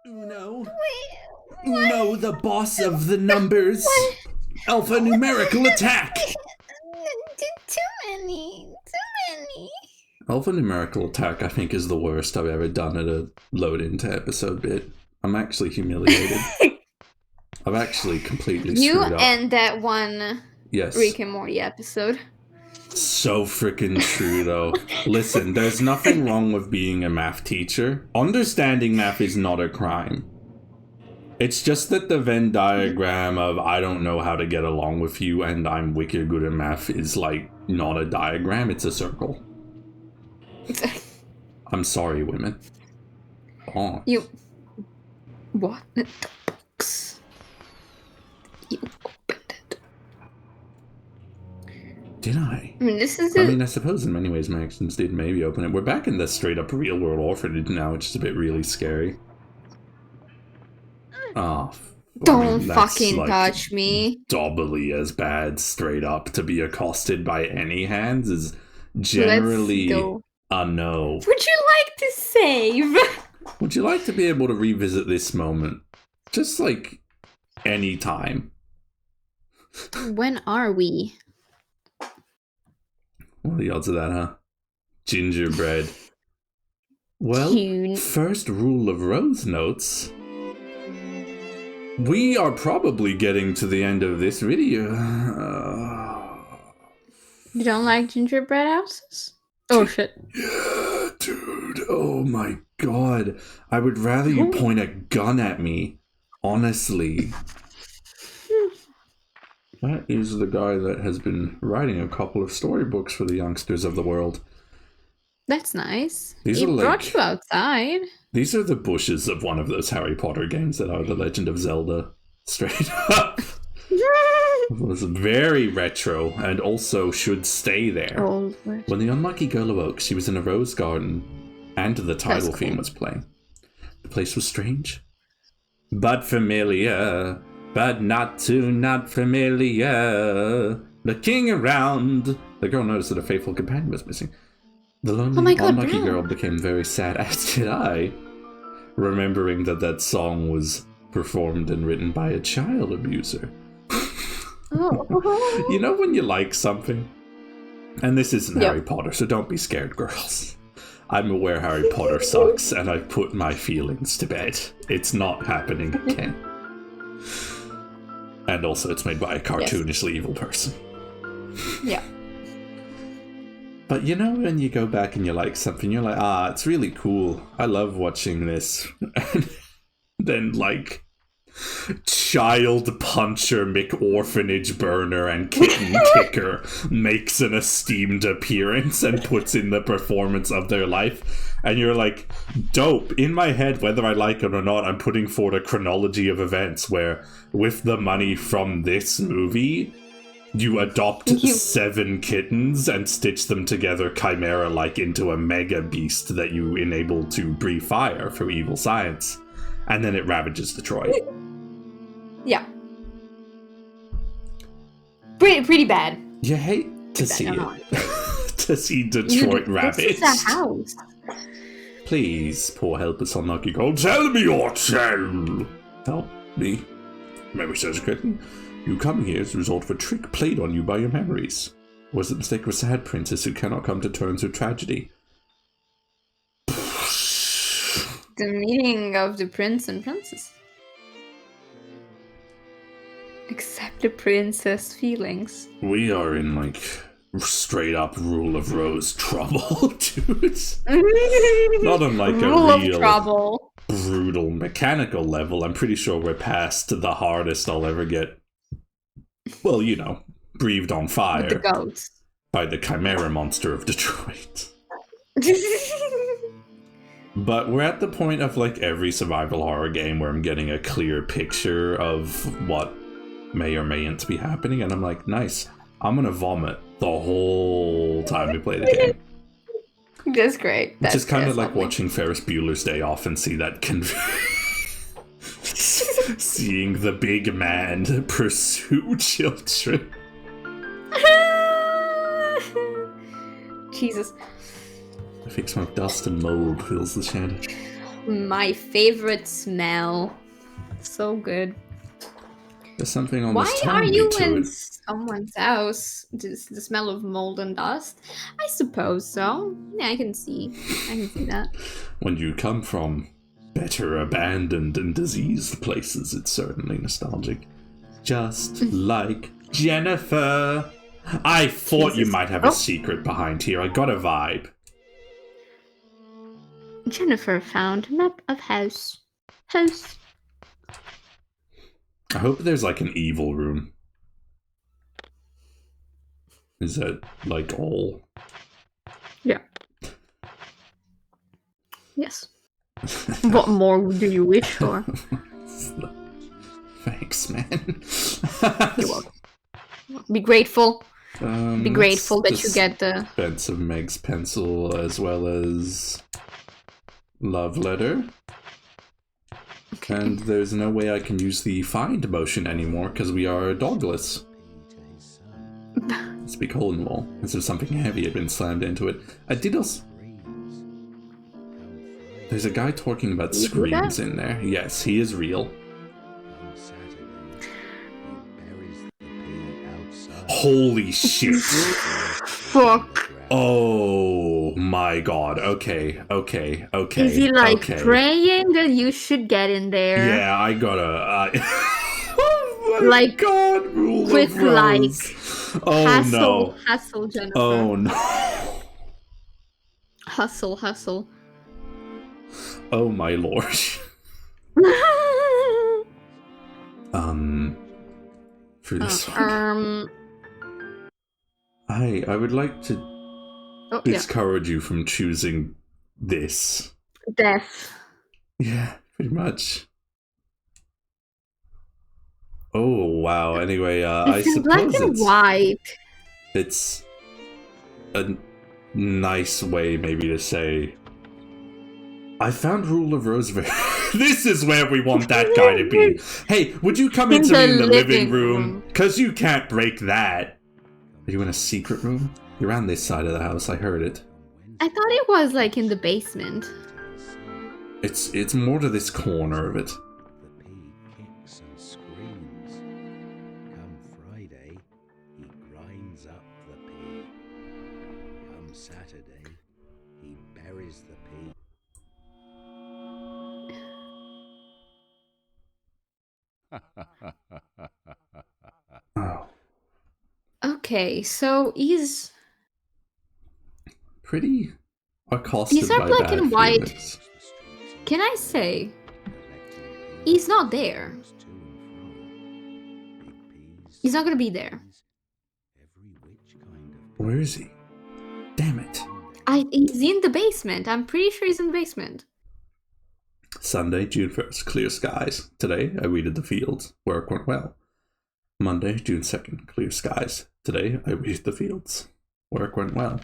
Uno. Wait, Uno, the boss of the numbers. What? Alpha numerical attack. Too many. Alpha numerical attack, I think, is the worst I've ever done at a load into episode bit. I'm actually humiliated. I've actually completely screwed up. And that one Yes. Rick and Morty episode. So freaking true, though. Listen, there's nothing wrong with being a math teacher. Understanding math is not a crime. It's just that the Venn diagram of I don't know how to get along with you and I'm wicked good at math is like not a diagram, it's a circle. I'm sorry, women. Oh. You... What? The box. You opened it. Did I? I mean, this is I suppose in many ways my actions did maybe open it. We're back in the straight up real world orphanage now, which is a bit really scary. Oh. Don't fucking like touch me. Doubly as bad straight up. To be accosted by any hands is generally a no. Would you like to save? Would you like to be able to revisit this moment? Just like any time. When are we? What are the odds of that, huh? Gingerbread. Well, first rule of Rose Notes. We are probably getting to the end of this video. You don't like gingerbread houses? Oh shit. Yeah, dude. Oh my god. I would rather you point a gun at me. Honestly. That is the guy that has been writing a couple of storybooks for the youngsters of the world. That's nice. These he are brought you outside. These are the bushes of one of those Harry Potter games that are The Legend of Zelda. Straight up. It was very retro and also should stay there. When the unlucky girl awoke, she was in a rose garden and the title theme was playing. The place was strange, but familiar, but not familiar. Looking around, the girl noticed that a faithful companion was missing. The lonely, unlucky girl became very sad, as did I, remembering that song was performed and written by a child abuser. Oh. You know when you like something? And this isn't Harry Potter, so don't be scared, girls. I'm aware Harry Potter sucks, and I've put my feelings to bed. It's not happening again. And also, it's made by a cartoonishly evil person. Yeah. But you know when you go back and you like something, you're like, it's really cool. I love watching this. And then, like, child puncher, McOrphanage burner, and kitten kicker makes an esteemed appearance and puts in the performance of their life. And you're like, dope. In my head, whether I like it or not, I'm putting forward a chronology of events where, with the money from this movie, you adopt 7 kittens and stitch them together chimera-like into a mega beast that you enable to breathe fire for evil science. And then it ravages Detroit. Yeah. Pretty bad. You hate to see it. To see Detroit ravaged. This is a house. Please, poor helpless unlucky girl, tell me your tale. Help me. Memory says, kitten. You coming here is a result of a trick played on you by your memories. Or is it the mistake of a sad princess who cannot come to terms with tragedy? The meeting of the prince and princess. Accept the princess' feelings. We are in, like, straight up rule of rose trouble, dude. Not on, like, a real brutal mechanical level. I'm pretty sure we're past the hardest I'll ever get. Well, you know, breathed on fire. With the goats. By the chimera monster of Detroit. But we're at the point of, like, every survival horror game where I'm getting a clear picture of what may or mayn't be happening, and I'm like, nice. I'm gonna vomit the whole time we play the game. That's great. It's just kind of like watching Ferris Bueller's Day Off and see that seeing the big man pursue children. Jesus. I think smoke, dust, and mold fills the shadow. My favorite smell. So good. There's something Why almost are timely you to in it. someone's house? Just the smell of mold and dust? I suppose so. Yeah, I can see. I can see that. When you come from better abandoned and diseased places, it's certainly nostalgic. Just like Jennifer. I thought you Jesus. might have Oh. a secret behind here. I got a vibe. Jennifer found map of house. House. I hope there's like an evil room. Is that like all? Yeah. Yes. What more do you wish for? Thanks, man. You're welcome. Be grateful. Be grateful that you just get the... spent some Meg's pencil as well as love letter. Okay. And there's no way I can use the find motion anymore because we are dogless. It's a big hole in the wall. As if something heavy had been slammed into it. I did also... There's a guy talking about screams in there. Yes, he is real. Holy shit. Fuck. Oh my god. Okay. Is he like praying that you should get in there? Yeah, I gotta... oh my like, god, rule quick, of rose. Oh no. Hustle, Jennifer. Oh no. Hustle. Oh my lord. For this one. I would like to discourage you from choosing this. Death. Yeah, pretty much. Oh wow. Anyway, I it's in suppose black and white. It's a nice way, maybe, to say I found Rule of Rose. This is where we want that guy to be. Hey, would you come into me in the living room? Because you can't break that. Are you in a secret room? You're on this side of the house. I heard it. I thought it was like in the basement. It's more to this corner of it. The pig kicks and screams. Come Friday, he grinds up the pig. Come Saturday, he buries the pig. Oh. Okay, so he's pretty accosted these are by black bad and white. feelings. Can I say he's not there? He's not gonna be there. Where is he? Damn it. He's in the basement. I'm pretty sure he's in the basement. Sunday, June 1st, clear skies. Today, I weeded the fields. Work went well. Monday, June 2nd, clear skies. Today, I weeded the fields. Work went well.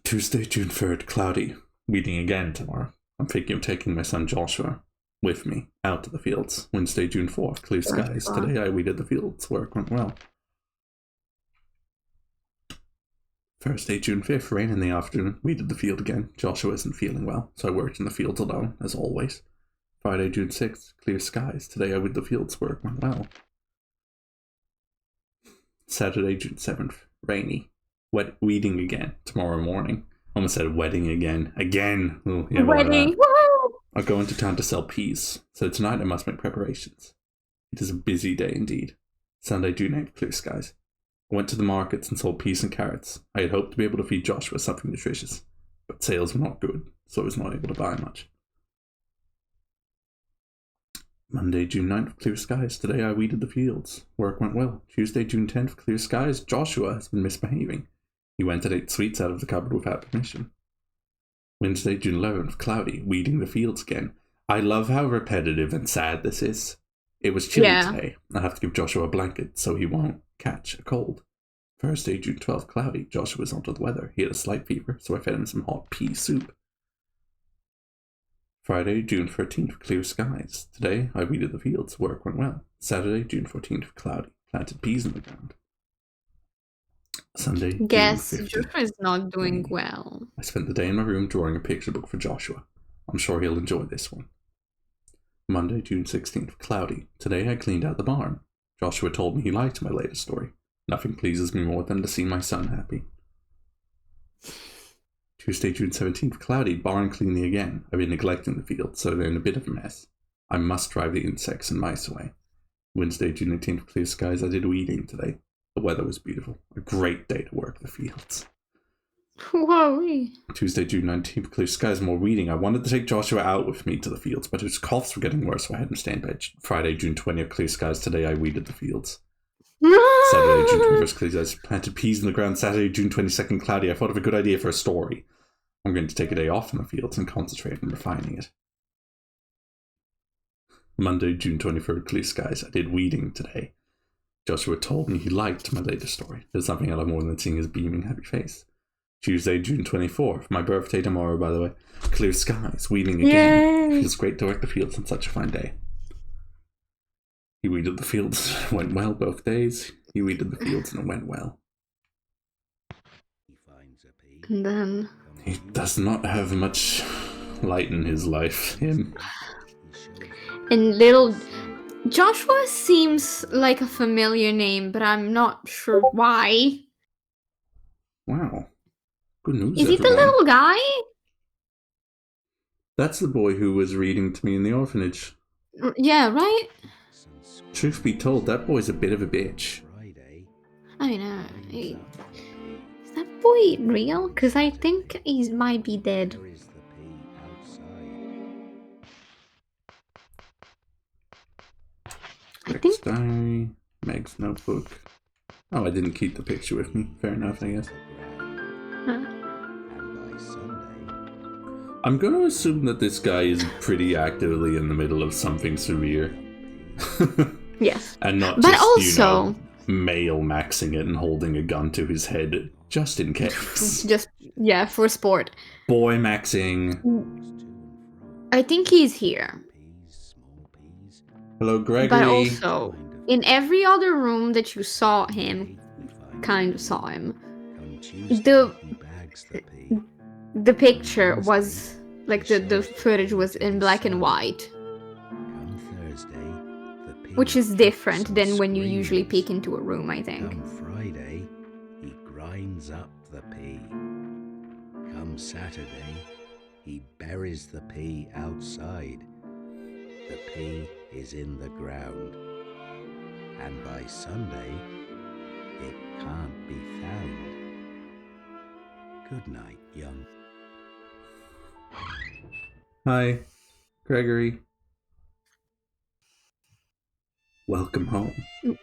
Tuesday, June 3rd, cloudy. Weeding again tomorrow. I'm thinking of taking my son Joshua with me out to the fields. Wednesday, June 4th, clear skies. Today, I weeded the fields. Work went well. Thursday, June 5th, rain in the afternoon. Weeded the field again. Joshua isn't feeling well, so I worked in the fields alone, as always. Friday, June 6th, clear skies. Today I weeded the fields. Work went well. Saturday, June 7th, rainy. Wet weeding again tomorrow morning. Almost said wedding again. Again! Oh, yeah, wedding! Woo! I'll go into town to sell peas, so tonight I must make preparations. It is a busy day indeed. Sunday, June 8th, clear skies. I went to the markets and sold peas and carrots. I had hoped to be able to feed Joshua something nutritious, but sales were not good, so I was not able to buy much. Monday, June 9th, clear skies. Today I weeded the fields. Work went well. Tuesday, June 10th, clear skies. Joshua has been misbehaving. He went and ate sweets out of the cupboard without permission. Wednesday, June 11th, cloudy. Weeding the fields again. I love how repetitive and sad this is. It was chilly today. I have to give Joshua a blanket so he won't catch a cold. Thursday, June 12th, cloudy. Joshua's under the weather. He had a slight fever, so I fed him some hot pea soup. Friday, June 13th, clear skies. Today, I weeded the fields. Work went well. Saturday, June 14th, cloudy. Planted peas in the ground. Sunday, June Guess 15th. Joshua is not doing well. I spent the day in my room drawing a picture book for Joshua. I'm sure he'll enjoy this one. Monday, June 16th. Cloudy. Today I cleaned out the barn. Joshua told me he liked my latest story. Nothing pleases me more than to see my son happy. Tuesday, June 17th. Cloudy. Barn cleaning again. I've been neglecting the field, so they're in a bit of a mess. I must drive the insects and mice away. Wednesday, June 18th. Clear skies. I did weeding today. The weather was beautiful. A great day to work the fields. Whoa. Tuesday, June 19th. Clear skies, more weeding. I wanted to take Joshua out with me to the fields, but his coughs were getting worse, so I had him stay in bed. Friday, June 20th. Clear skies. Today I weeded the fields. Saturday, June 21st. Clear skies. Planted peas in the ground. Saturday, June 22nd. Cloudy. I thought of a good idea for a story. I'm going to take a day off in the fields and concentrate on refining it. Monday, June 23rd. Clear skies. I did weeding today. Joshua told me he liked my latest story. There's something I love more than seeing his beaming, happy face. Tuesday, June 24th. My birthday tomorrow, by the way. Clear skies. Weeding again. Yay. Feels great to work the fields on such a fine day. He weeded the fields. Went well both days. He weeded the fields and it went well. And then... He does not have much light in his life. Him. And little... Joshua seems like a familiar name, but I'm not sure why. Wow. Good news, Is he the everyone. little guy? That's the boy who was reading to me in the orphanage. Yeah, right? Truth be told, that boy's a bit of a bitch. I mean, is that boy real? Because I think he might be dead. I Meg's think... diary, Meg's notebook. Oh, I didn't keep the picture with me. Fair enough, I guess. Huh. I'm going to assume that this guy is pretty actively in the middle of something severe. Yes. And not But just, also... male maxing it and holding a gun to his head, just in case. Just, yeah, for sport. Boy maxing. I think he's here. Hello, Gregory. But also, in every other room that you saw him, kind of saw him, the picture was, like, the footage was in black and white. Which is different than when you usually peek into a room, I think. Come Friday, he grinds up the pea. Come Saturday, he buries the pea outside. The pea is in the ground. And by Sunday, it can't be found. Good night, young. Hi, Gregory. Welcome home. It's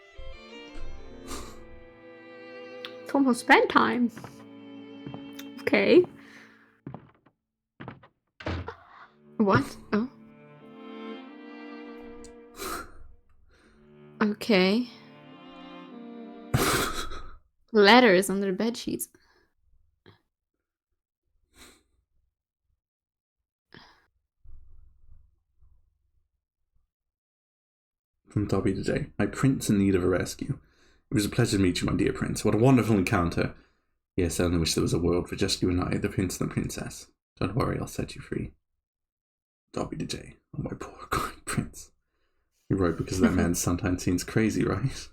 almost bedtime. Okay. What? Oh. Okay. Letters under bed sheets. From Dobby today. My prince in need of a rescue. It was a pleasure to meet you, my dear prince. What a wonderful encounter. Yes, I only wish there was a world for just you and I, the prince and the princess. Don't worry, I'll set you free. Dobby to Jay. Oh, my poor kind prince. You're right, because that man sometimes seems crazy, right?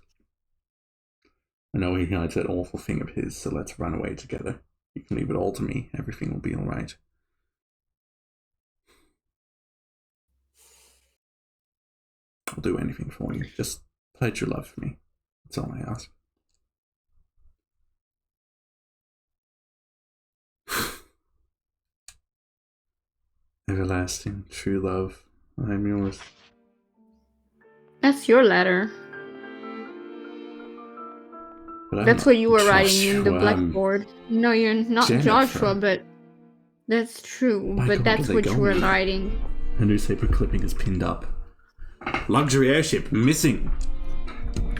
I know he hides that awful thing of his, so let's run away together. You can leave it all to me. Everything will be alright. I'll do anything for you. Just pledge your love for me. That's all I ask. Everlasting, true love, I am yours. That's your letter. That's what you were writing in the blackboard. No, you're not Jennifer. Joshua, but that's true. By But God, that's are they what you were going? writing. A newspaper clipping is pinned up. Luxury airship missing.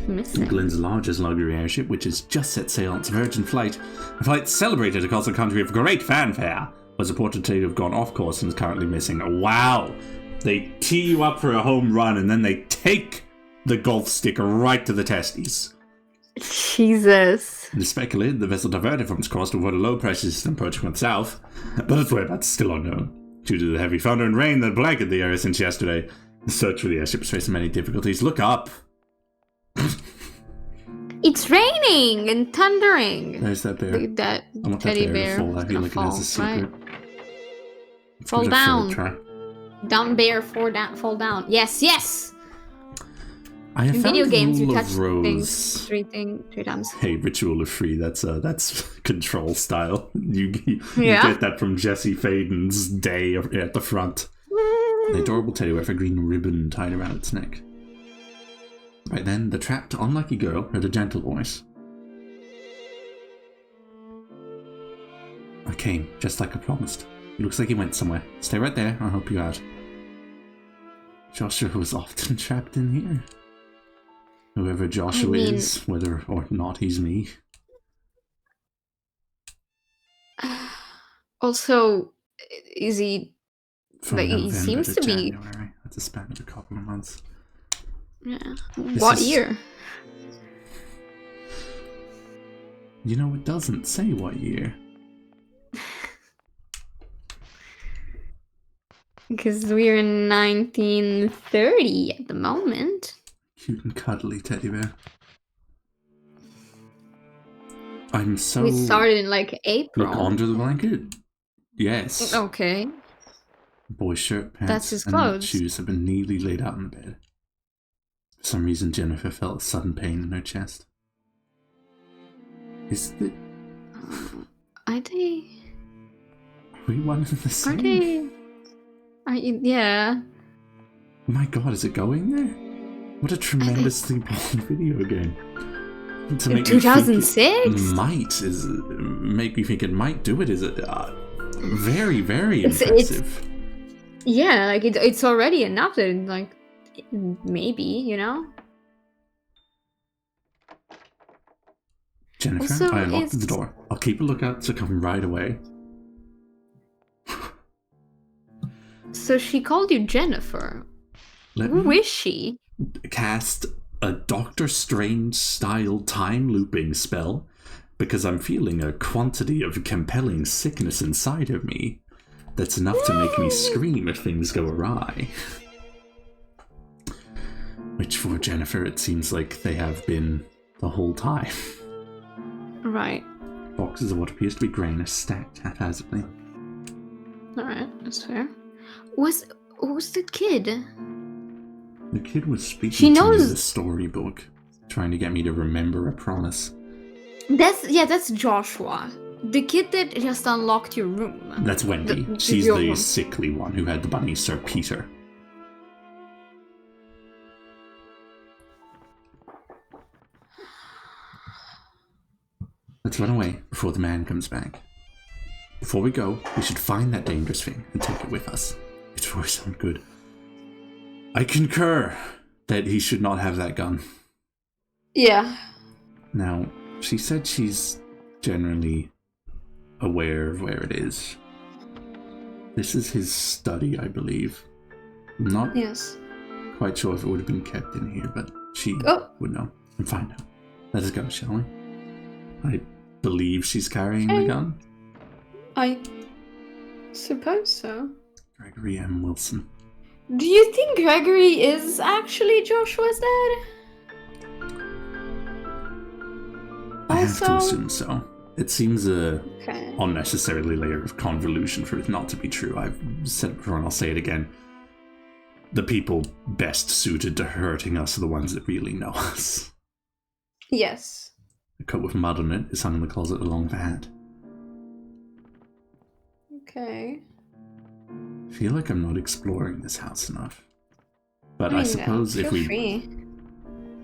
Missing. England's largest luxury airship, which has just set sail on its virgin flight, a flight celebrated across the country with great fanfare, was reported to have gone off course and is currently missing. Wow! They tee you up for a home run and then they take the golf stick right to the testes. Jesus. It is speculated the vessel diverted from its course to avoid a low pressure system approaching from the south, but its whereabouts is still unknown. Due to the heavy thunder and rain that blanketed the area since yesterday, the search for the airship is facing many difficulties. Look up! It's raining and thundering. There's that bear. That I want teddy that bear bear. to fall. I feel like it has a secret. Right? Fall down. Down bear, fall down. Yes, yes! I have In found video games, you Rule touch of Rose. things three times. Hey, Ritual of Free, that's control style. You Yeah. get that from Jesse Faden's day at the front. An adorable teddy bear with a green ribbon tied around its neck. Right then, the trapped, unlucky girl heard a gentle voice. I came, just like I promised. He looks like he went somewhere. Stay right there, I'll help you out. Joshua was often trapped in here. Whoever Joshua is, whether or not he's me. Also, is he... From Like, he November seems to be... January. That's a span of a couple of months. Yeah. What year? You know, it doesn't say what year. Because we're in 1930 at the moment. Cute and cuddly teddy bear. I'm so... We started in like April. Look under the blanket. Yes. Okay. Boy's shirt, pants, That's his and clothes. shoes have been neatly laid out in the bed. For some reason, Jennifer felt a sudden pain in her chest. Is the... Are they... Are we one and the same? Are they... Yeah. Oh my god, is it going there? What a tremendously bold video game. To make 2006? Make me think it might do it is very, very impressive. Yeah, like it's already enough that like maybe, you know? Jennifer, Also, I unlocked the door. I'll keep a lookout to come right away. So she called you Jennifer. Let Who me is she? cast a Doctor Strange style time looping spell because I'm feeling a quantity of compelling sickness inside of me that's enough to make me scream if things go awry. Which for Jennifer it seems like they have been the whole time. Right. Boxes of what appears to be grain are stacked haphazardly. Alright, that's fair. Who's the kid? The kid was speaking She to me knows- in the storybook, trying to get me to remember a promise. That's Joshua. The kid that just unlocked your room. That's Wendy. She's your the room. sickly one who had the bunny Sir Peter. Let's run away before the man comes back. Before we go, we should find that dangerous thing and take it with us. It's really sound good. I concur that he should not have that gun. Yeah. Now, she said she's generally aware of where it is. This is his study, I believe. I'm not Yes. quite sure if it would have been kept in here, but she would know and find out. Let us go, shall we? I believe she's carrying the gun. I suppose so. Gregory M. Wilson. Do you think Gregory is actually Joshua's dad? I have to Also- assume so. It seems a Okay. unnecessarily layer of convolution for it not to be true. I've said it before and I'll say it again. The people best suited to hurting us are the ones that really know us. Yes. A coat with mud on it is hung in the closet along with a hat. Okay. I feel like I'm not exploring this house enough. But I mean, suppose if feel we free.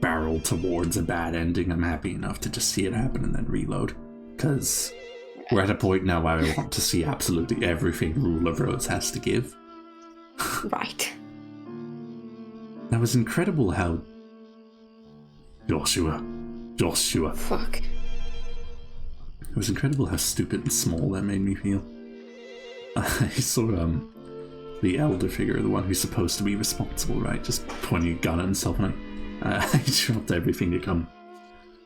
barrel towards a bad ending, I'm happy enough to just see it happen and then reload. Because we're at a point now where I want to see absolutely everything Rule of Rose has to give. Right. That was incredible how... Joshua. Fuck. It was incredible how stupid and small that made me feel. I saw the elder figure, the one who's supposed to be responsible, right? Just pointing a gun at himself, and I dropped everything to come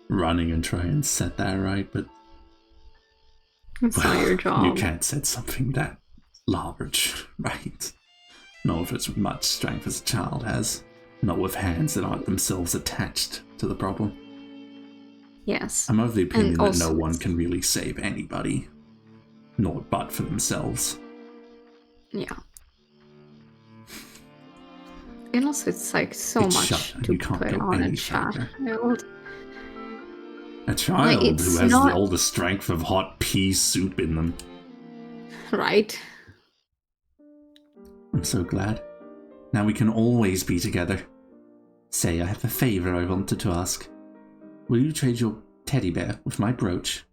running and try and set that right, but It's not your job. you can't set something that large, right? Not with as much strength as a child has. Not with hands that aren't themselves attached to the problem. Yes. I'm of the opinion that also no one can really save anybody, nor but for themselves. Yeah. And also, it's like so It's much shut, and to you can't put go on a any further. child. A child who it's has not- all the strength of hot pea soup in them. Right? I'm so glad. Now we can always be together. Say, I have a favor I wanted to ask. Will you trade your teddy bear with my brooch?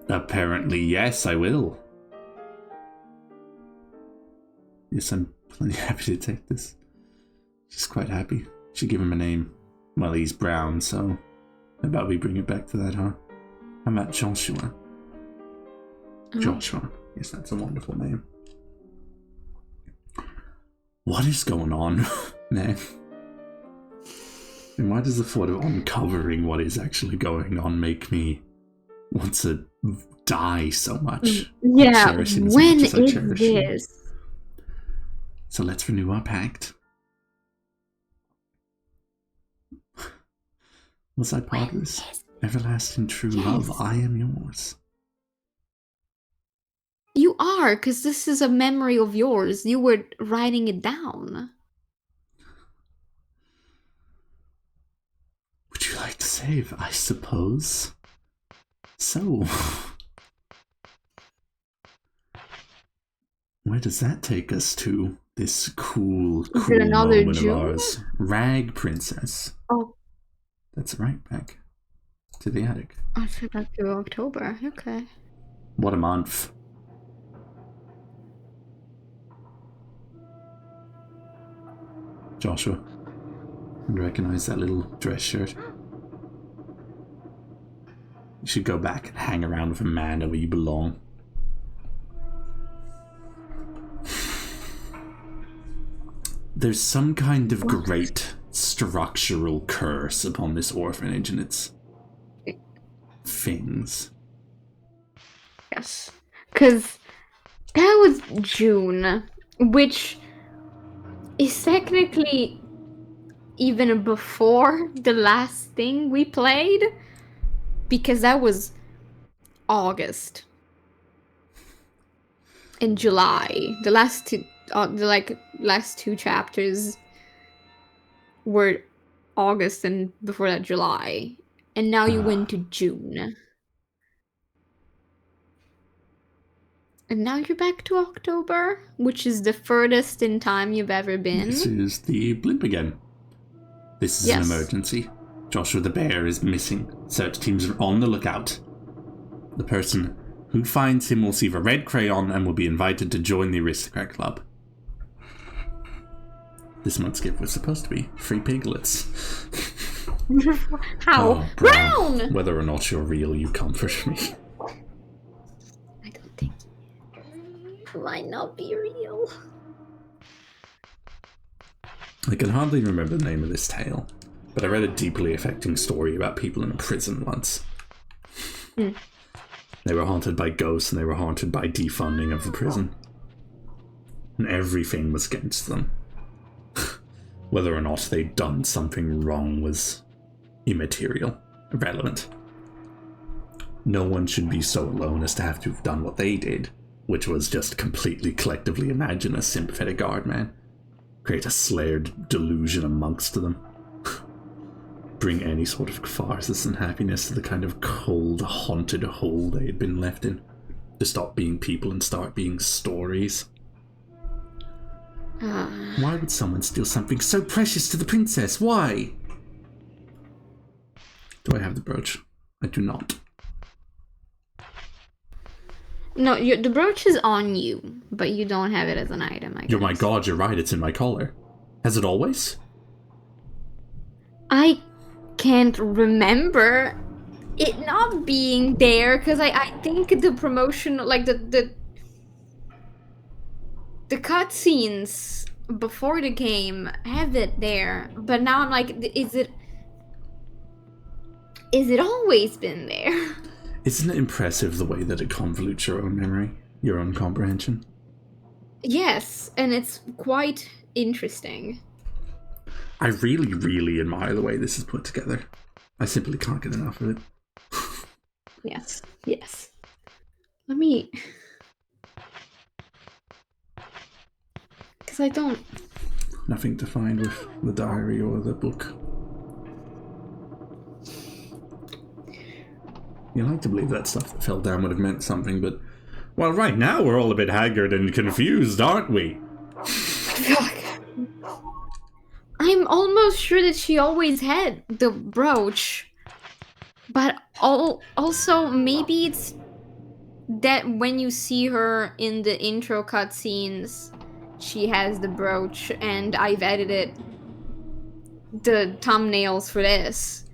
Apparently, yes, I will. Yes, I'm plenty happy to take this. She's quite happy. She gave him a name. Well, he's brown, so how about we bring it back to that, huh? How about Joshua? Joshua. Yes, that's a wonderful name. What is going on, man? And why does the thought of uncovering what is actually going on make me want to die so much? Yeah, Cherish him as when much as I is cherish him. this? So let's renew our pact. Was I partners? Everlasting true love, Yes. I am yours. You are, because this is a memory of yours. You were writing it down. Would you like to save? I suppose. So, where does that take us to? This cool Is it another moment June? of ours. Rag Princess. Oh, That's right, back to the attic. I said back to October. Okay. What a month. Joshua, you recognize that little dress shirt? You should go back and hang around with Amanda where you belong. There's some kind of great structural curse upon this orphanage and its things. Yes. Because that was June, which is technically even before the last thing we played, because that was August and July. The last two chapters were August, and before that July, and now you went to June, and now you're back to October, which is the furthest in time you've ever been. This is the blimp again. This is an Yes. emergency. Joshua the bear is missing. Search teams are on the lookout. The person who finds him will receive a red crayon and will be invited to join the Aristocrat Club. This month's gift was supposed to be free piglets. How? Oh, Brown! Whether or not you're real, you comfort me. I don't think it might not be real. I can hardly remember the name of this tale, but I read a deeply affecting story about people in a prison once. They were haunted by ghosts and they were haunted by defunding of the prison. And everything was against them. Whether or not they'd done something wrong was immaterial, irrelevant. No one should be so alone as to have to have done what they did, which was just completely collectively imagine a sympathetic guard man. Create a slared delusion amongst them. Bring any sort of catharsis and happiness to the kind of cold, haunted hole they had been left in. To stop being people and start being stories. Why would someone steal something so precious to the princess? Why? Do I have the brooch? I do not. No, the brooch is on you, but you don't have it as an item, I guess. Oh my god, you're right, it's in my collar. Has it always? I can't remember it not being there, because I think the promotion, like the cutscenes before the game have it there, but now I'm like, is it is it always been there? Isn't it impressive the way that it convolutes your own memory, your own comprehension? Yes, and it's quite interesting. I really, really admire the way this is put together. I simply can't get enough of it. Yes, yes. Let me... Because I don't... Nothing to find with the diary or the book. You like to believe that stuff that fell down would have meant something, but... Well, right now we're all a bit haggard and confused, aren't we? Fuck. I'm almost sure that she always had the brooch. But also, maybe it's that when you see her in the intro cutscenes, she has the brooch, and I've edited the thumbnails for this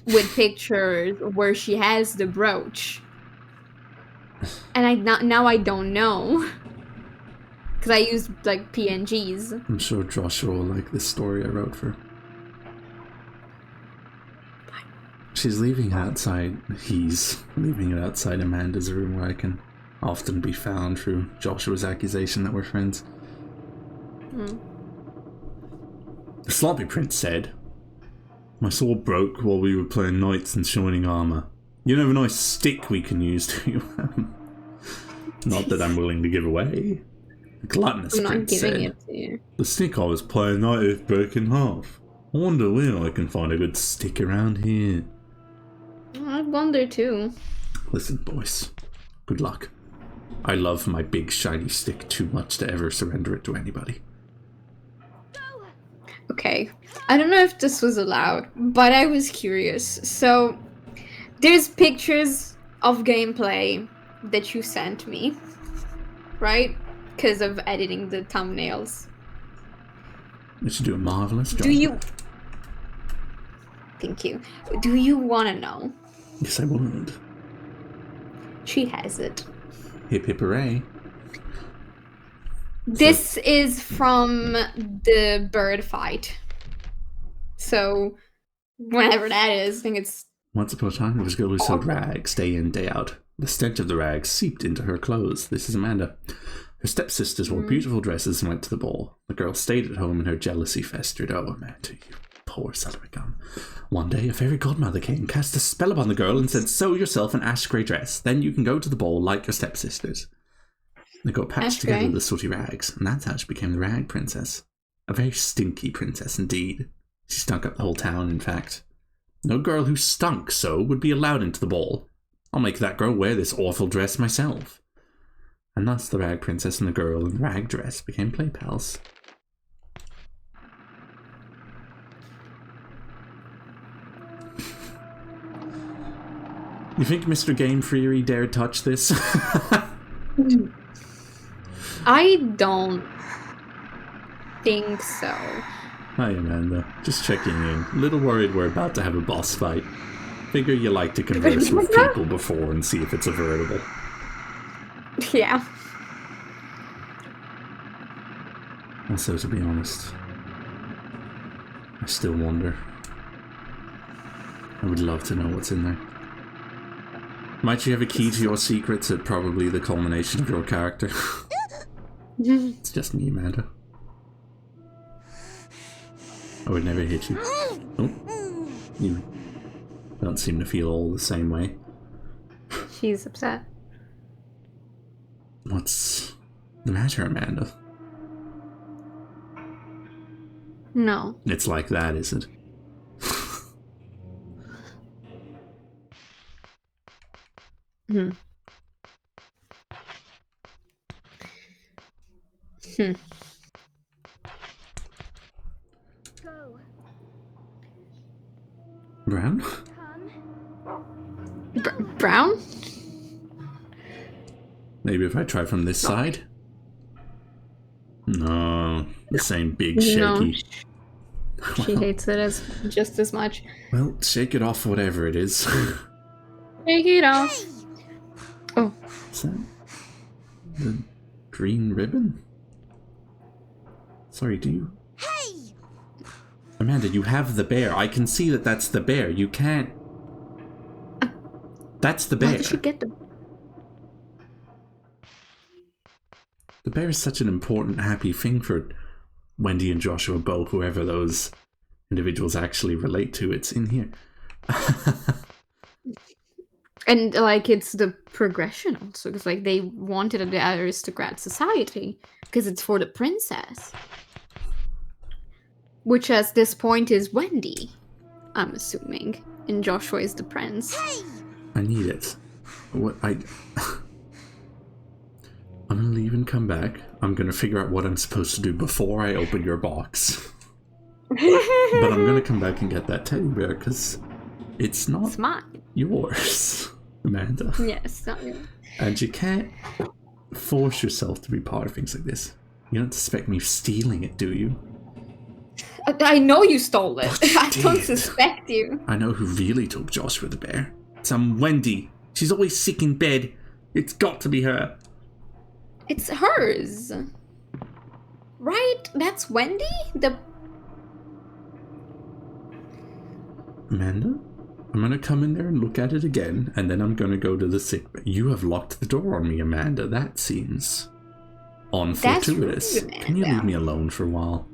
with pictures where she has the brooch. And now I don't know. Because I used, like, PNGs. I'm sure Joshua will like this story I wrote for her. She's leaving outside, he's leaving it outside Amanda's room where I can often be found through Joshua's accusation that we're friends. The sloppy prince said, "My sword broke while we were playing knights in shining armor. You have a nice stick we can use to Not that I'm willing to give away." The gluttonous prince said, it to you. "The stick I was playing knight is broke in half. I wonder where I can find a good stick around here." I wonder too. Listen, boys. Good luck. I love my big shiny stick too much to ever surrender it to anybody. Okay, I don't know if this was allowed, but I was curious. So, there's pictures of gameplay that you sent me, right? Because of editing the thumbnails. You should do a marvelous job. Do you... Thank you. Do you want to know? Yes, I would. She has it. Hip hip hooray. This is from the bird fight. So, whenever that is, I think it's... Once upon a time, there was a girl who sewed rags day in, day out. The stench of the rags seeped into her clothes. This is Amanda. Her stepsisters wore beautiful dresses and went to the ball. The girl stayed at home and her jealousy festered. Oh, Amanda, you poor son of a gun. One day, a fairy godmother came, cast a spell upon the girl, and said, "Sew yourself an ash grey dress. Then you can go to the ball like your stepsisters." The girl patched together the sooty rags, and that's how she became the Rag Princess. A very stinky princess indeed. She stunk up the whole town, in fact. No girl who stunk so would be allowed into the ball. I'll make that girl wear this awful dress myself. And thus the Rag Princess and the girl in the rag dress became play pals. You think Mr. Game Freery dared touch this? I don't think so. Hi, Amanda. Just checking in. A little worried we're about to have a boss fight. Figure you like to converse with people before and see if it's avertible. Yeah. Also, to be honest, I still wonder. I would love to know what's in there. Might you have a key to your secrets at probably the culmination of your character? It's just me, Amanda. I would never hit you. Oh, you don't seem to feel all the same way. She's upset. What's the matter, Amanda? No. It's like that, is it? Hmm. Brown? Brown? Maybe if I try from this side? No, the same big shaky. She hates it just as much. Well, shake it off, whatever it is. Shake it off. Oh. Is that the green ribbon? Sorry, do you? Hey! Amanda, you have the bear. I can see that that's the bear. You can't... That's the Why bear. did she get the... The bear is such an important, happy thing for Wendy and Joshua, Bo, whoever those individuals actually relate to. It's in here. And, like, it's the progression also, because, like, they wanted the aristocrat society, because it's for the princess. Which, at this point, is Wendy, I'm assuming. And Joshua is the prince. I need it. What I'm gonna leave and come back. I'm gonna figure out what I'm supposed to do before I open your box. But I'm gonna come back and get that teddy bear, because it's not It's mine. yours, Amanda. Yes, not yours. And you can't force yourself to be part of things like this. You don't suspect me of stealing it, do you? I know you stole it. But you I don't did. suspect you. I know who really took Joshua the bear. Some Wendy. She's always sick in bed. It's got to be her. It's hers. Right? That's Wendy? The... Amanda? I'm gonna come in there and look at it again, and then I'm gonna go to the sick bay. You have locked the door on me, Amanda. That seems unfortuitous. That's rude, Can you leave Amanda. me alone for a while?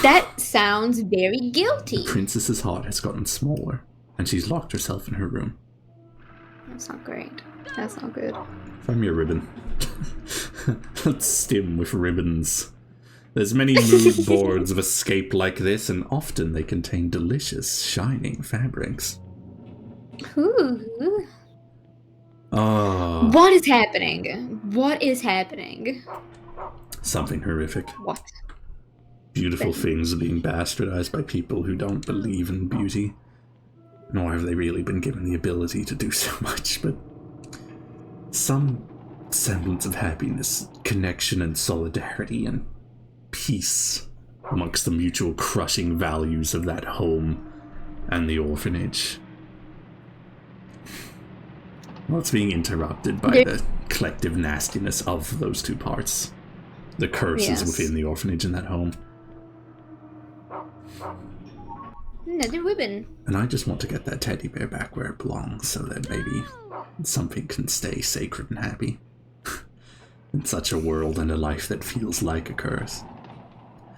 That sounds very The guilty. princess's heart has gotten smaller, and she's locked herself in her room. That's not great. That's not good. Find me a ribbon. Let's stim with ribbons. There's many mood boards of escape like this, and often they contain delicious, shining fabrics. Ooh. Ah, What is happening? What is happening? something horrific. What? Beautiful things are being bastardized by people who don't believe in beauty. Nor have they really been given the ability to do so much, but some semblance of happiness, connection and solidarity and peace amongst the mutual crushing values of that home and the orphanage. Well, it's being interrupted by the collective nastiness of those two parts. The curses Yes. within the orphanage and that home. Another ribbon. And I just want to get that teddy bear back where it belongs so that maybe something can stay sacred and happy. In such a world and a life that feels like a curse.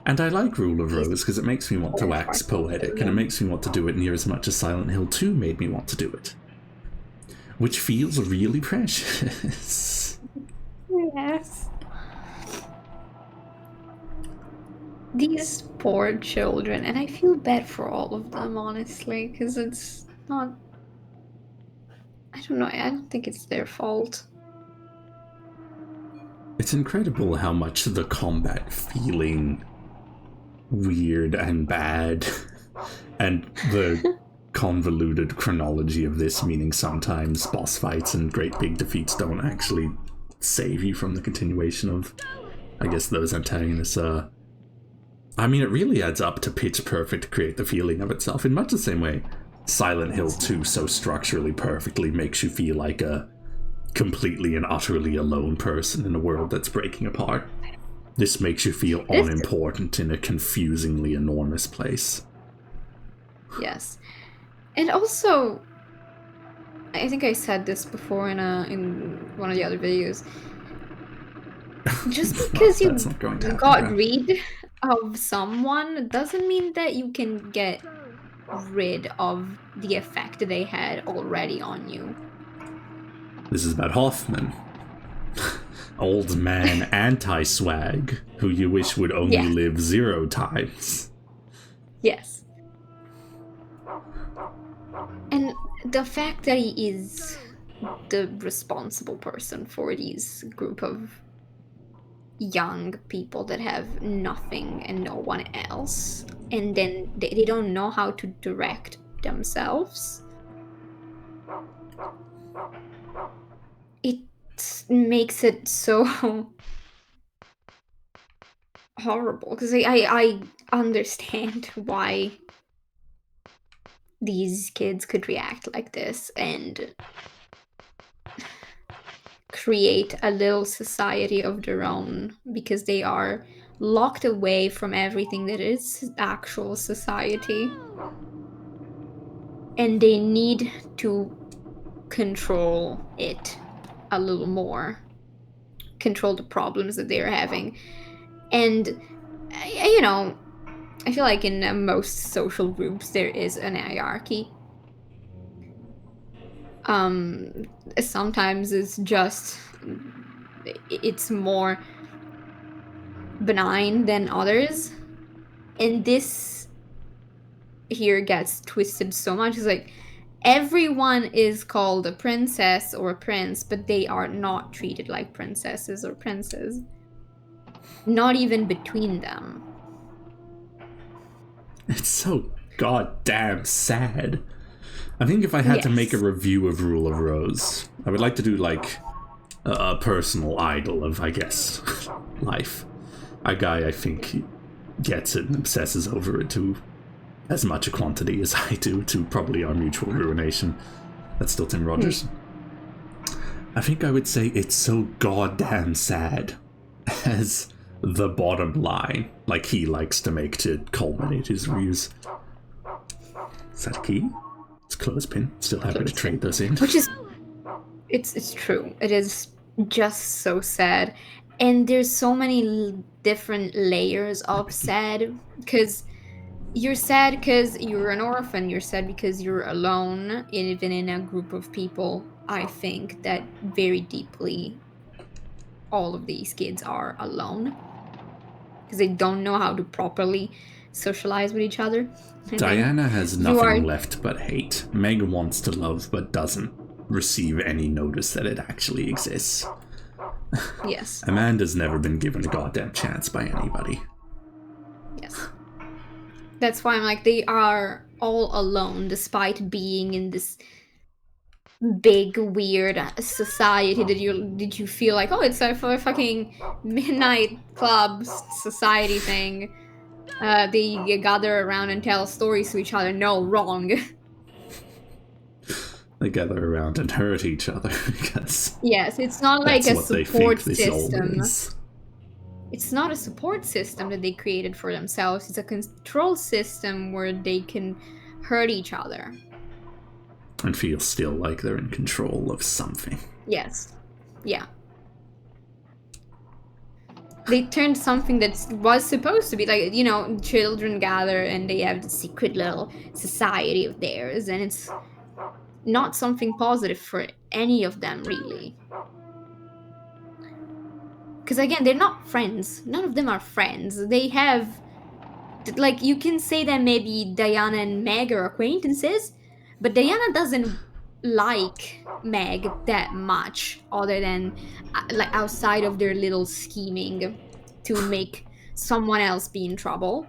And I like Rule of Rose because it makes me want to wax poetic, and it makes me want to do it near as much as Silent Hill 2 made me want to do it. Which feels really precious. Yes. These poor children, and I feel bad for all of them, honestly, because it's not... I don't know, I don't think it's their fault. It's incredible how much the combat feeling weird and bad, and the convoluted chronology of this, meaning sometimes boss fights and great big defeats don't actually save you from the continuation of, I guess, those antagonists. I mean, it really adds up to pitch perfect to create the feeling of itself, in much the same way Silent Hill 2 so structurally perfectly makes you feel like a completely and utterly alone person in a world that's breaking apart. This makes you feel unimportant in a confusingly enormous place. Yes. And also, I think I said this before in one of the other videos. Just because That's not going to you happen, got Beth. rid of someone doesn't mean that you can get rid of the effect they had already on you. This is about Hoffman. Old man anti-swag, who you wish would only Yeah. live 0 times. Yes. And the fact that he is the responsible person for these group of young people that have nothing and no one else, and then they don't know how to direct themselves, it makes it so horrible, because I understand why these kids could react like this and create a little society of their own, because they are locked away from everything that is actual society. and they need to control it a little more, control the problems that they're having. And you know, I feel like in most social groups there is an hierarchy. Sometimes it's more benign than others, and this here gets twisted so much. It's like everyone is called a princess or a prince, but they are not treated like princesses or princes, not even between them. It's so goddamn sad. I think if I had to make a review of Rule of Rose, I would like to do like a personal idol of, I guess, life. A guy I think gets it and obsesses over it to as much a quantity as I do, to probably our mutual ruination. That's still Tim Rogers. I think I would say it's so goddamn sad as the bottom line, like he likes to make to culminate his reviews. Is that a key? It's a clothespin. Still happy to trade those in. Which is, it's true. It is just so sad. And there's so many different layers of sad, because you're sad because you're an orphan, you're sad because you're alone, even in a group of people. I think that very deeply all of these kids are alone because they don't know how to properly socialize with each other. And Diana has nothing left but hate. Meg wants to love but doesn't receive any notice that it actually exists. Yes. Amanda's never been given a goddamn chance by anybody. Yes. That's why I'm like, they are all alone despite being in this big weird society that you feel like, oh, it's a fucking midnight club society thing. They gather around and tell stories to each other. No, wrong. They gather around and hurt each other because yes, it's not like a support system. It's not a support system that they created for themselves. It's a control system where they can hurt each other and feel still like they're in control of something. Yes. Yeah. They turned something that was supposed to be like, you know, children gather and they have the secret little society of theirs, and it's not something positive for any of them, really. Because again, they're not friends. None of them are friends. They have, like, you can say that maybe Diana and Meg are acquaintances, but Diana doesn't like Meg that much, other than like outside of their little scheming to make someone else be in trouble.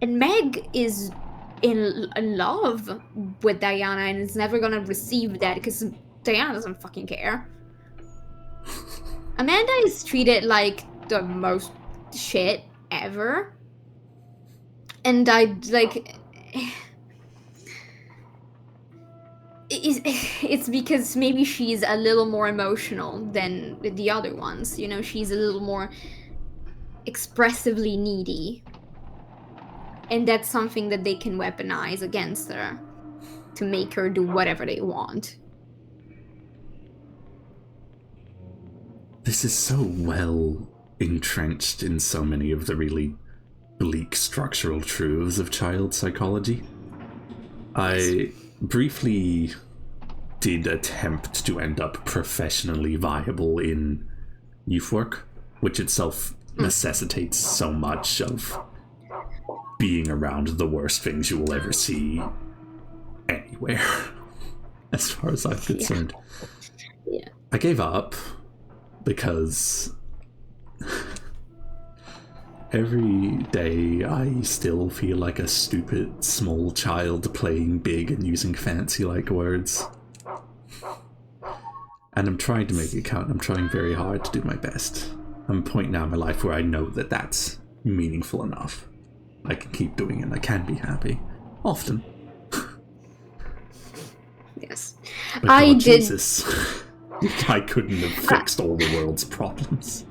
And Meg is in love with Diana and is never gonna receive that because Diana doesn't fucking care. Amanda is treated like the most shit ever. And I, like... It's because maybe she's a little more emotional than the other ones. You know, she's a little more expressively needy. And that's something that they can weaponize against her to make her do whatever they want. This is so well entrenched in so many of the really bleak structural truths of child psychology. I briefly did attempt to end up professionally viable in youth work, which itself necessitates so much of being around the worst things you will ever see anywhere, as far as I'm concerned. Yeah. I gave up because every day I still feel like a stupid small child playing big and using fancy like words. And I'm trying to make it count. I'm trying very hard to do my best. I'm at a point now in my life where I know that that's meaningful enough. I can keep doing it. I can be happy. Often. Yes. But I God, did... Jesus. I couldn't have fixed all the world's problems.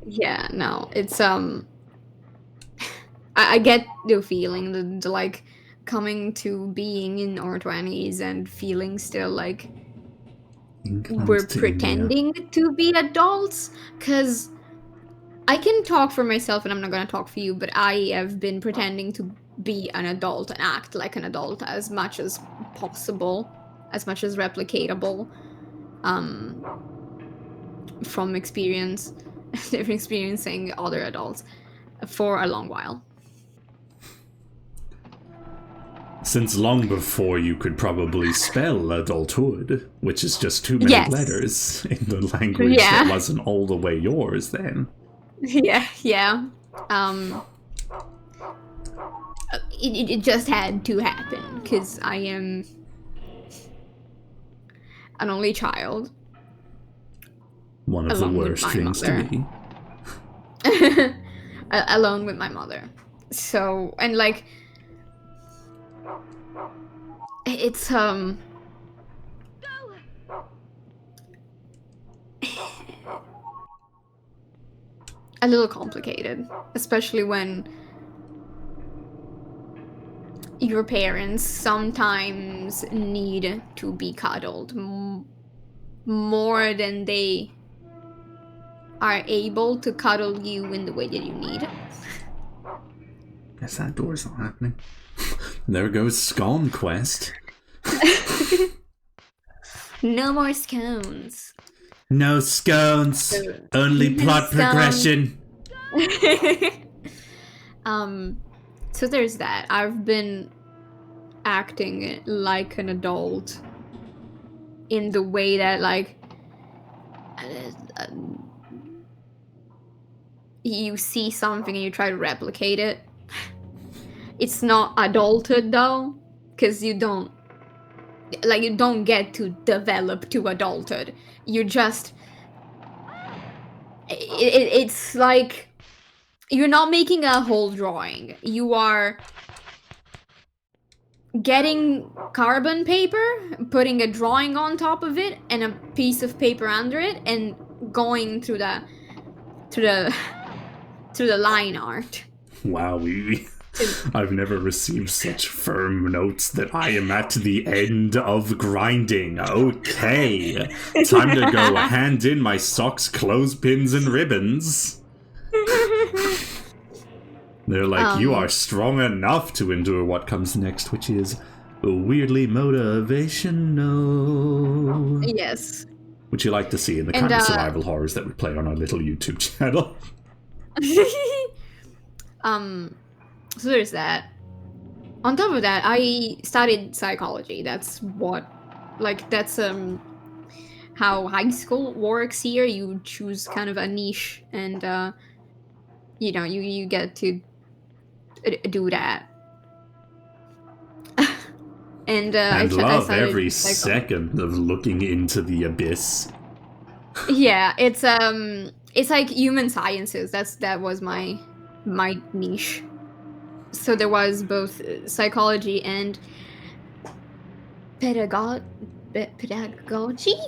Yeah, no, it's I get the feeling, the like coming to being in our 20s and feeling still like Inclined we're to, pretending to be adults, because I can talk for myself and I'm not going to talk for you, but I have been pretending to be an adult and act like an adult as much as possible, as much as replicatable, from experience, experiencing other adults for a long while. Since long before you could probably spell adulthood, which is just too many Yes. letters in the language Yeah. that wasn't all the way yours then. Yeah. It just had to happen because I am an only child. One of Along the with worst my things to mother. be. Alone with my mother. So, and like, it's a little complicated, especially when your parents sometimes need to be cuddled more than they are able to cuddle you in the way that you need. Guess that door's not happening. There goes Scone Quest. No more scones. No scones. Only No plot scones. progression. So there's that. I've been acting like an adult in the way that, like, you see something and you try to replicate it. It's not adulthood though, because you don't get to develop to adulthood. You just it's like you're not making a whole drawing. You are getting carbon paper, putting a drawing on top of it, and a piece of paper under it, and going through the line art. Wow, I've never received such firm notes that I am at the end of grinding. Okay, time to go hand in my socks, clothespins, and ribbons. They're like, you are strong enough to endure what comes next, which is weirdly motivational. Yes. Which you like to see in the kind of survival horrors that we play on our little YouTube channel. So there's that. On top of that, I studied psychology. That's how high school works here. You choose kind of a niche, and you get to do that. And I love studied every psychology. second of looking into the abyss. Yeah, it's like human sciences. That was my niche. So there was both psychology and pedagogy.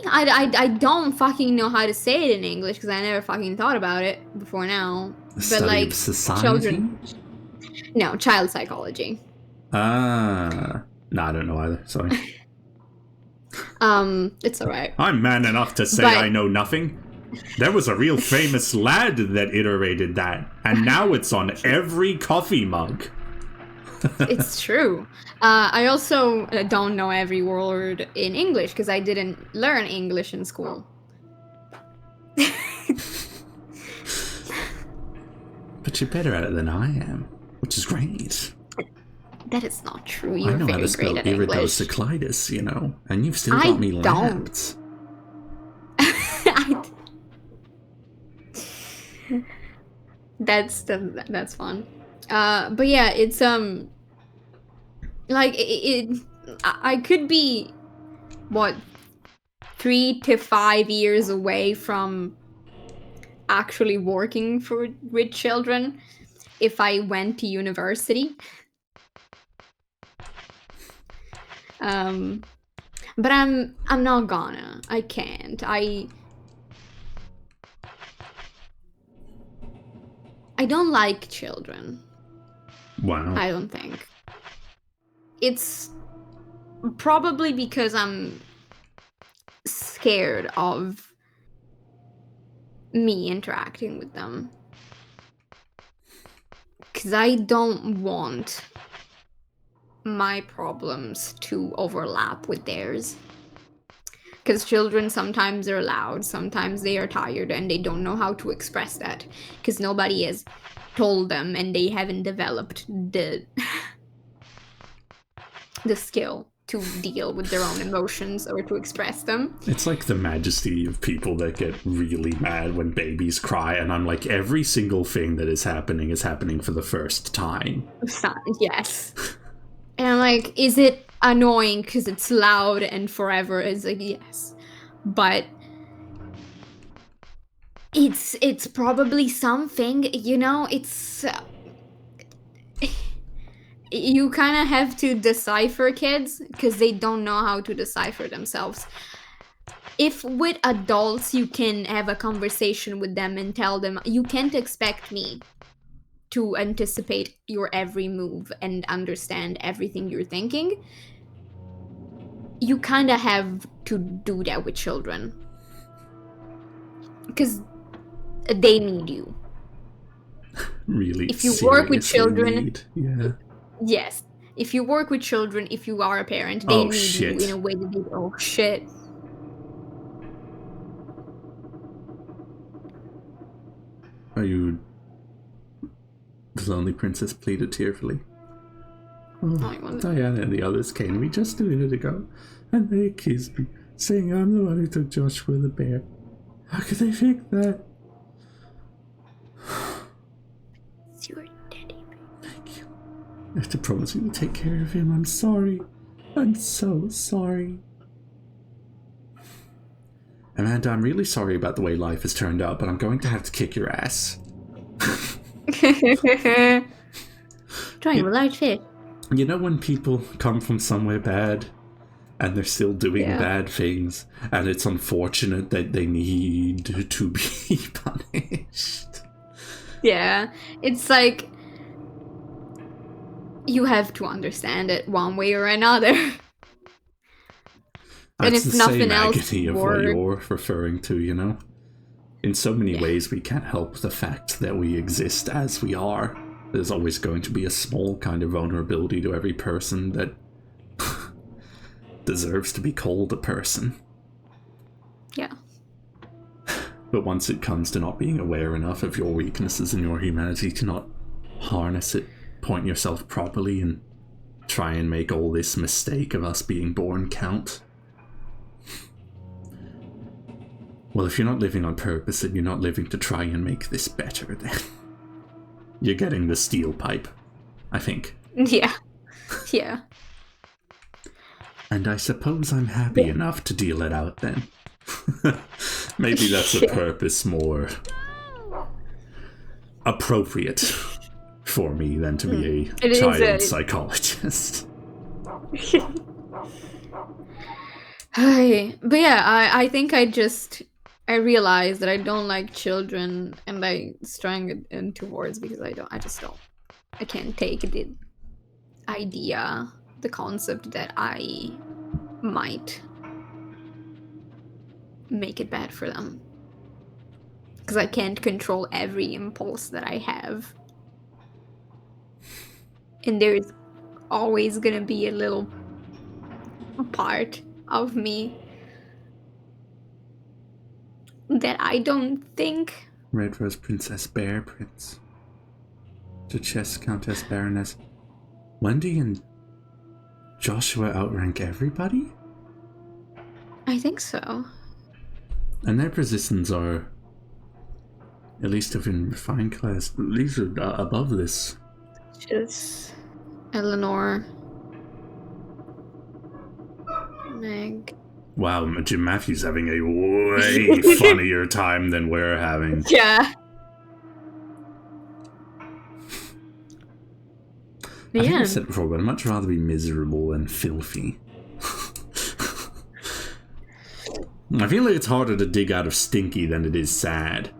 I don't fucking know how to say it in English because I never fucking thought about it before now. The study of society? Children. No, child psychology. Ah. No, I don't know either. Sorry. It's alright. I'm man enough to say I know nothing. There was a real famous lad that iterated that, and now it's on every coffee mug. It's true. I also don't know every word in English because I didn't learn English in school. But you're better at it than I am, which is great. That is not true. You're I know how very to spell great at English. iridocyclitis, you know, and you've still got me lapped. That's fun. But yeah, it's like I could be 3 to 5 years away from actually working with children if I went to university. But I'm not gonna. I can't. I don't like children. Wow. I don't think. it's probably because I'm scared of me interacting with them. Because I don't want my problems to overlap with theirs. Because children sometimes are loud, sometimes they are tired, and they don't know how to express that. Because nobody has told them, and they haven't developed the skill to deal with their own emotions or to express them. It's like the majesty of people that get really mad when babies cry, and I'm like, every single thing that is happening for the first time. Yes. And I'm like, is it annoying because it's loud and forever? It's like, yes. But it's probably something, you know, it's... you kind of have to decipher kids because they don't know how to decipher themselves. If with adults you can have a conversation with them and tell them, you can't expect me to anticipate your every move and understand everything you're thinking, you kind of have to do that with children. Because they need you. Really, if you work with children, yeah. Yes. If you work with children, if you are a parent, they need you in a way that they... Oh, shit. Are you... The lonely princess pleaded tearfully. Oh, Diana and the others came to me just a minute ago, and they accused me, saying I'm the one who took Joshua the bear. How could they think that? It's your daddy. Thank you. I have to promise you to take care of him. I'm sorry. I'm so sorry. Amanda, I'm really sorry about the way life has turned out, but I'm going to have to kick your ass. Trying to light fish. You know when people come from somewhere bad and they're still doing bad things, and it's unfortunate that they need to be punished? Yeah, it's like you have to understand it one way or another. And That's if the nothing same else, agony of what you're referring to, you know? In so many ways, we can't help the fact that we exist as we are. There's always going to be a small kind of vulnerability to every person that deserves to be called a person. Yeah. But once it comes to not being aware enough of your weaknesses and your humanity to not harness it, point yourself properly, and try and make all this mistake of us being born count. Well, if you're not living on purpose and you're not living to try and make this better, then you're getting the steel pipe, I think. Yeah. Yeah. And I suppose I'm happy enough to deal it out then. Maybe that's a purpose more appropriate for me than to be a child psychologist. But yeah, I think I realized that I don't like children, and I strung it into words because I can't take the idea, the concept that I might make it bad for them. Because I can't control every impulse that I have. And there's always gonna be a little part of me that I don't think. Red Rose Princess Bear Prince. Duchess Countess Baroness. Wendy and Joshua outrank everybody? I think so. And their positions are, at least of in refined class, these are above this. Just Eleanor, Meg. Wow, Jim Matthews having a way funnier time than we're having. Yeah. I think I said it before, but I'd much rather be miserable than filthy. I feel like it's harder to dig out of stinky than it is sad.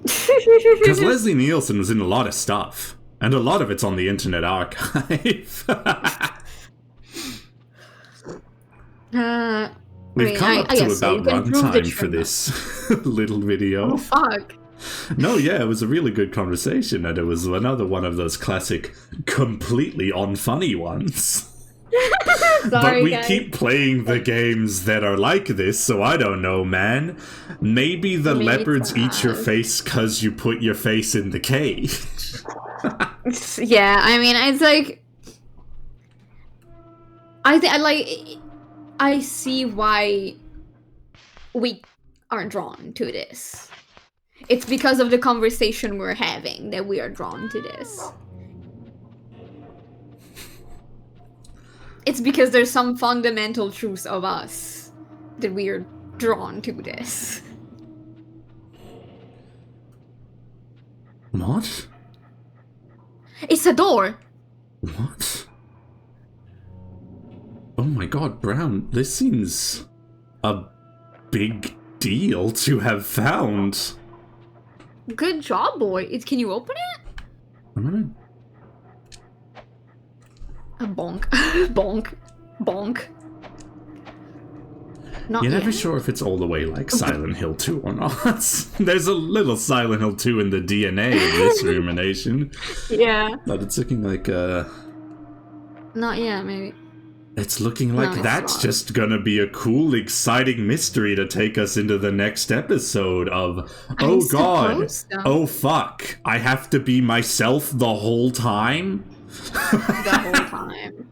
Because Leslie Nielsen was in a lot of stuff, and a lot of it's on the Internet Archive. We've come up to guess so. about You can prove the runtime for trim. this little video. Oh fuck. No, yeah, it was a really good conversation, and it was another one of those classic, completely unfunny ones. Sorry, But we guys. keep playing the games that are like this, so I don't know, man. Maybe the Maybe leopards it's eat your us. face because you put your face in the cage. Yeah, I mean, it's like I see why we are drawn to this. It's because of the conversation we're having that we are drawn to this. It's because there's some fundamental truths of us that we are drawn to this. What? It's a door. What? Oh my god, Brown, this seems a big deal to have found. Good job, boy. Can you open it? I'm gonna... A bonk. Bonk. Bonk. Not You're yet. never sure if it's all the way like Silent Hill 2 or not. There's a little Silent Hill 2 in the DNA of this rumination. Yeah. But it's looking like, Not yet, maybe. it's looking like No, it's that's not. just gonna be a cool, exciting mystery to take us into the next episode of, oh god, suppose so. oh fuck, I have to be myself the whole time? The whole time.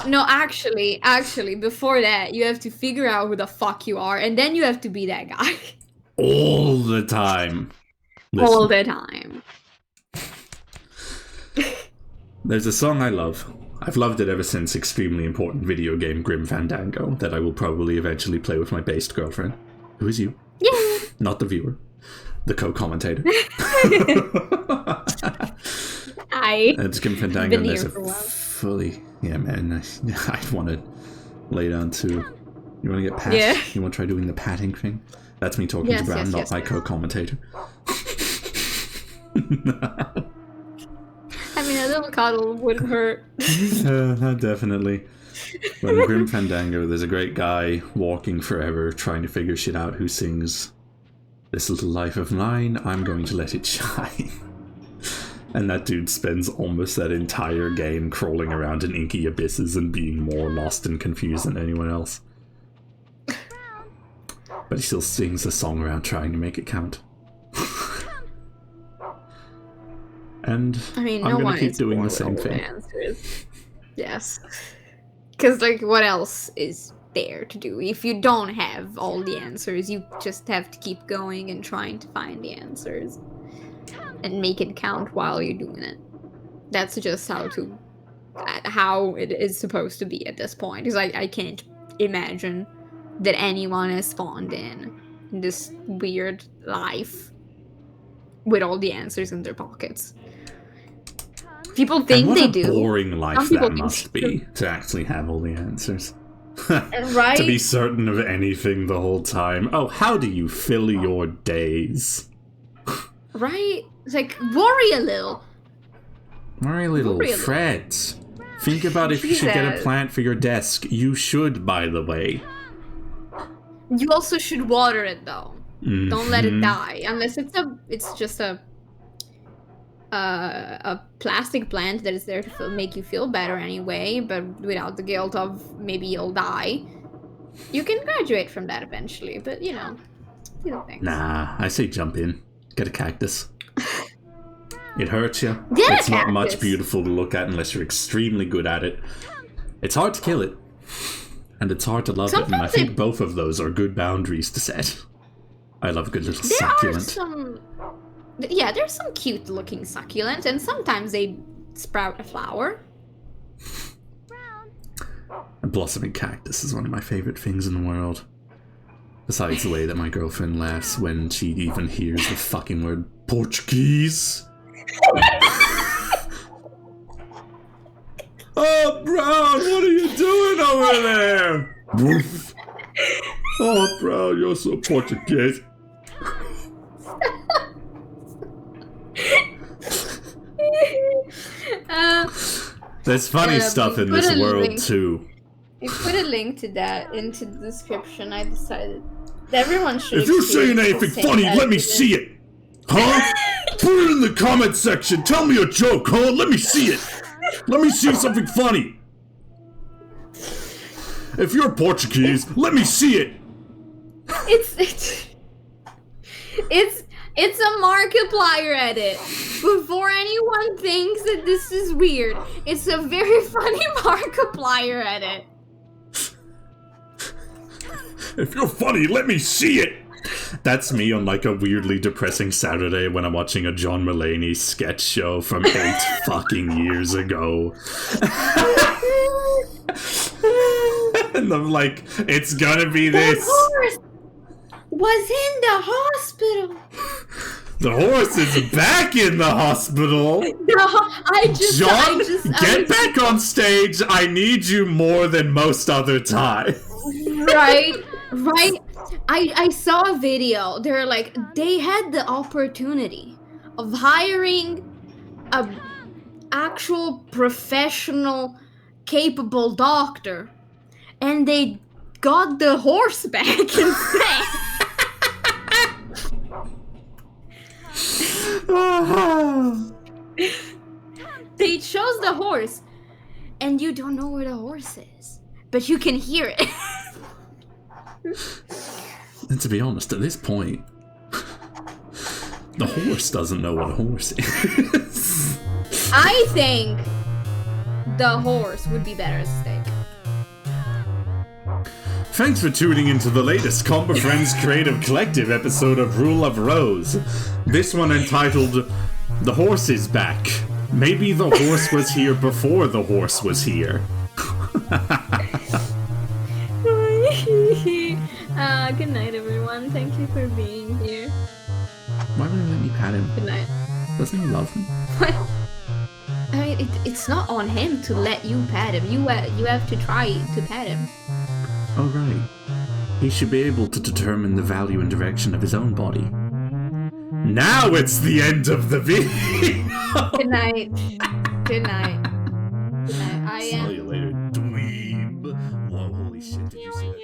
No, actually, before that, you have to figure out who the fuck you are, and then you have to be that guy. All the time. All Listen, the time. there's a song I love. I've loved it ever since extremely important video game Grim Fandango that I will probably eventually play with my based girlfriend, who is you, Yeah. not the viewer, the co-commentator. It's Grim Fandango, been and there's here a for a while. fully... Yeah, man, I want to lay down too. You want to get pat? Yeah. You want to try doing the patting thing? That's me talking Yes, to Brown, yes, not yes, my yes. co-commentator. I mean, a little cuddle wouldn't hurt. Definitely. But in Grim Fandango, there's a great guy walking forever trying to figure shit out who sings "This little life of mine, I'm going to let it shine." And that dude spends almost that entire game crawling around in inky abysses and being more lost and confused than anyone else. But he still sings the song around trying to make it count. And I mean, I'm no gonna one keep is doing born the with same all the thing. answers. Yes. Because, like, what else is there to do? If you don't have all the answers, you just have to keep going and trying to find the answers. And make it count while you're doing it. That's just how it is supposed to be at this point. Because I can't imagine that anyone has spawned in this weird life with all the answers in their pockets. People think and what they a do. boring life Some people that think must they be, to actually have all the answers. Right? To be certain of anything the whole time. Oh, how do you fill your days? Right? It's like, worry a little. Worry little Really? Fred. Think about if you should get a Jesus. plant for your desk. You should, by the way. You also should water it though. Don't let it Mhm. die. Unless it's just a plastic plant that is there to make you feel better anyway, but without the guilt of maybe you'll die. You can graduate from that eventually, but you know things. Nah, I say jump in. Get a cactus. It hurts you. Get a It's not much cactus. beautiful to look at unless you're extremely good at it. It's hard to kill it. And it's hard to love it, and I Sometimes think both of those are good boundaries to set. I love a good little There succulent. are some. Yeah, there's some cute looking succulents, and sometimes they sprout a flower. A blossoming cactus is one of my favorite things in the world. Besides the way that my girlfriend laughs when she even hears the fucking word Portuguese. Oh, Brown, what are you doing over there? Woof. Oh, Brown, you're so Portuguese. Uh, There's funny Yeah, stuff in put this a world, link. too. You put a link to that into the description. I decided everyone should. If you're saying experience the anything same funny, let me as see it. Huh? Put it in the comment section. Tell me a joke, huh? Let me see it. Let me see something funny. If you're Portuguese, let me see it. It's a Markiplier edit. Before anyone thinks that this is weird, it's a very funny Markiplier edit. If you're funny, let me see it. That's me on like a weirdly depressing Saturday when I'm watching a John Mulaney sketch show from 8 fucking years ago. And I'm like, it's gonna be this. The horse was in the hospital. The horse is back in the hospital. John, get back on stage. I need you more than most other time. Right. I saw a video. They're like, they had the opportunity of hiring a actual professional, capable doctor, and they got the horse back instead. They chose the horse, and you don't know where the horse is, but you can hear it. And to be honest, at this point, the horse doesn't know what a horse is. I think the horse would be better as a steak. Thanks for tuning into the latest ComboFriends Creative Collective episode of Rule of Rose. This one entitled, The Horse is Back. Maybe the horse was here before the horse was here. Good night, everyone. Thank you for being here. Why would you let me pat him? Good night. Doesn't he love me? What? I mean, it's not on him to let you pat him. You have to try to pat him. Oh, right. He should be able to determine the value and direction of his own body. Now it's the end of the video! Good night. Good night. Good night. I am... See you later, dweeb. Whoa, holy shit, did you see that?